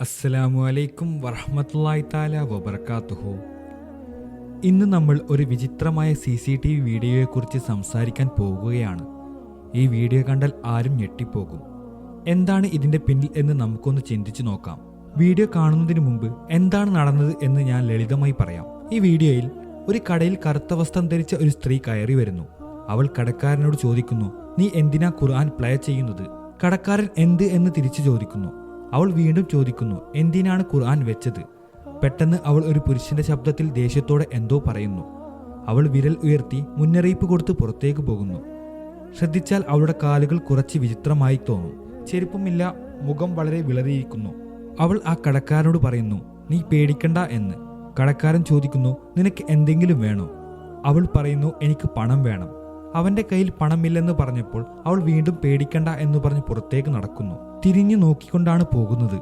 അസ്സലാമു അലൈക്കും വറഹ്മത്തുള്ളാഹി തആല വബറകാതുഹു. ഇന്ന് നമ്മൾ ഒരു വിചിത്രമായ CCTV വീഡിയോയെക്കുറിച്ച് സംസാരിക്കാൻ പോകുകയാണ്. ഈ വീഡിയോ കണ്ടാൽ ആരും ഞെട്ടിപ്പോകും. എന്താണ് ഇതിന്റെ പിന്നിൽ എന്ന് നമുക്കൊന്ന് ചിന്തിച്ചു നോക്കാം. വീഡിയോ കാണുന്നതിന് മുമ്പ് എന്താണ് നടന്നത് എന്ന് ഞാൻ ലളിതമായി പറയാം. ഈ വീഡിയോയിൽ ഒരു കടയിൽ കറുത്ത വസ്ത്രം ധരിച്ച ഒരു സ്ത്രീ കയറി വരുന്നു. അവൾ കടക്കാരനോട് ചോദിക്കുന്നു, നീ എന്തിനാ ഖുർആൻ പ്ലേ ചെയ്യുന്നത്? കടക്കാരൻ എന്ത് എന്ന് തിരിച്ചു ചോദിക്കുന്നു. അവൾ വീണ്ടും ചോദിക്കുന്നു, എന്തിനാണ് ഖുർആൻ വെച്ചത്? പെട്ടെന്ന് അവൾ ഒരു പുരുഷന്റെ ശബ്ദത്തിൽ ദേഷ്യത്തോടെ എന്തോ പറയുന്നു. അവൾ വിരൽ ഉയർത്തി മുന്നറിയിപ്പ് കൊടുത്ത് പുറത്തേക്ക് പോകുന്നു. ശ്രദ്ധിച്ചാൽ അവളുടെ കാലുകൾ കുറച്ച് വിചിത്രമായി തോന്നും. ചെരുപ്പമില്ല, മുഖം വളരെ വിളറിയിരിക്കുന്നു. അവൾ ആ കടക്കാരനോട് പറയുന്നു, നീ പേടിക്കണ്ട എന്ന്. കടക്കാരൻ ചോദിക്കുന്നു, നിനക്ക് എന്തെങ്കിലും വേണോ? അവൾ പറയുന്നു, എനിക്ക് പണം വേണം. അവന്റെ കയ്യിൽ പണമില്ലെന്ന് പറഞ്ഞപ്പോൾ അവൾ വീണ്ടും പേടിക്കണ്ട എന്ന് പറഞ്ഞ് പുറത്തേക്ക് നടക്കുന്നു. തിരിഞ്ഞു നോക്കിക്കൊണ്ടാണ് പോകുന്നത്.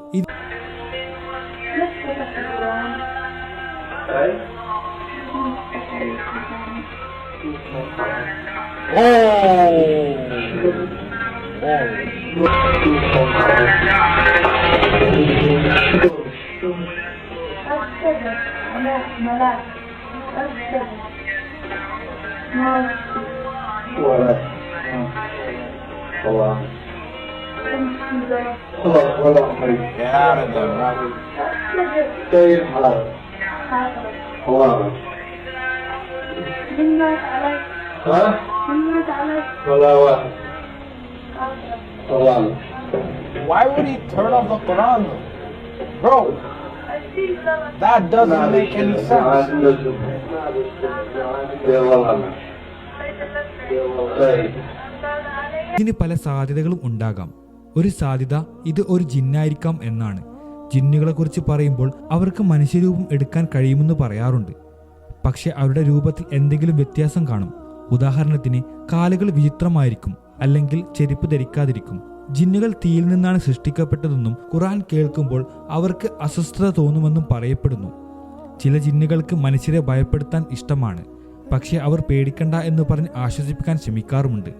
Why would he turn off the Quran, bro? That doesn't make any sense. ഇതിന് പല സാധ്യതകളും ഉണ്ടാകാം. ഒരു സാധ്യത ഇത് ഒരു ജിന്നായിരിക്കാം എന്നാണ്. ജിന്നുകളെ കുറിച്ച് പറയുമ്പോൾ അവർക്ക് മനുഷ്യരൂപം എടുക്കാൻ കഴിയുമെന്ന് പറയാറുണ്ട്. പക്ഷെ അവരുടെ രൂപത്തിൽ എന്തെങ്കിലും വ്യത്യാസം കാണും. ഉദാഹരണത്തിന് കാലുകൾ വിചിത്രമായിരിക്കും, അല്ലെങ്കിൽ ചെരുപ്പ് ധരിക്കാതിരിക്കും. ജിന്നുകൾ തീയിൽ നിന്നാണ് സൃഷ്ടിക്കപ്പെട്ടതെന്നും ഖുർആൻ കേൾക്കുമ്പോൾ അവർക്ക് അസ്വസ്ഥത തോന്നുമെന്നും പറയപ്പെടുന്നു. ചില ജിന്നുകൾക്ക് മനുഷ്യരെ ഭയപ്പെടുത്താൻ ഇഷ്ടമാണ്, പക്ഷെ അവർ പേടിക്കണ്ട എന്ന് പറഞ്ഞ് ആശ്വസിപ്പിക്കാൻ ശ്രമിക്കാറുമുണ്ട്.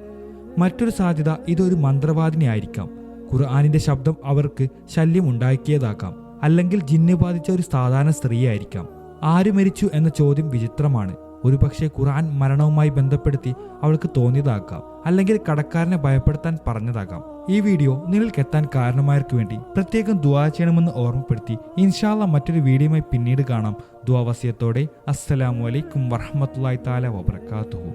മറ്റൊരു സാധ്യത ഇതൊരു മന്ത്രവാദിനിയായിരിക്കാം. ഖുർആനിന്റെ ശബ്ദം അവർക്ക് ശല്യം ഉണ്ടാക്കിയതാകാം. അല്ലെങ്കിൽ ജിന്ന് ബാധിച്ച ഒരു സാധാരണ സ്ത്രീയായിരിക്കാം. ആര് മരിച്ചു എന്ന ചോദ്യം വിചിത്രമാണ്. ഒരുപക്ഷെ ഖുർആൻ മരണവുമായി ബന്ധപ്പെടുത്തി അവൾക്ക് തോന്നിയതാകാം, അല്ലെങ്കിൽ കടക്കാരനെ ഭയപ്പെടുത്താൻ പറഞ്ഞതാകാം. ഈ വീഡിയോ നിങ്ങൾക്ക് എത്താൻ കാരണമായവർക്ക് വേണ്ടി പ്രത്യേകം ദുആ ചെയ്യണമെന്ന് ഓർമ്മപ്പെടുത്തി, ഇൻഷാ അല്ലാഹ് മറ്റൊരു വീഡിയോയുമായി പിന്നീട് കാണാം. ദുആ വസിയത്തോടെ. അസ്സലാമു അലൈക്കും വറഹ്മത്തുള്ളാഹി തആല വബറകാതുഹു.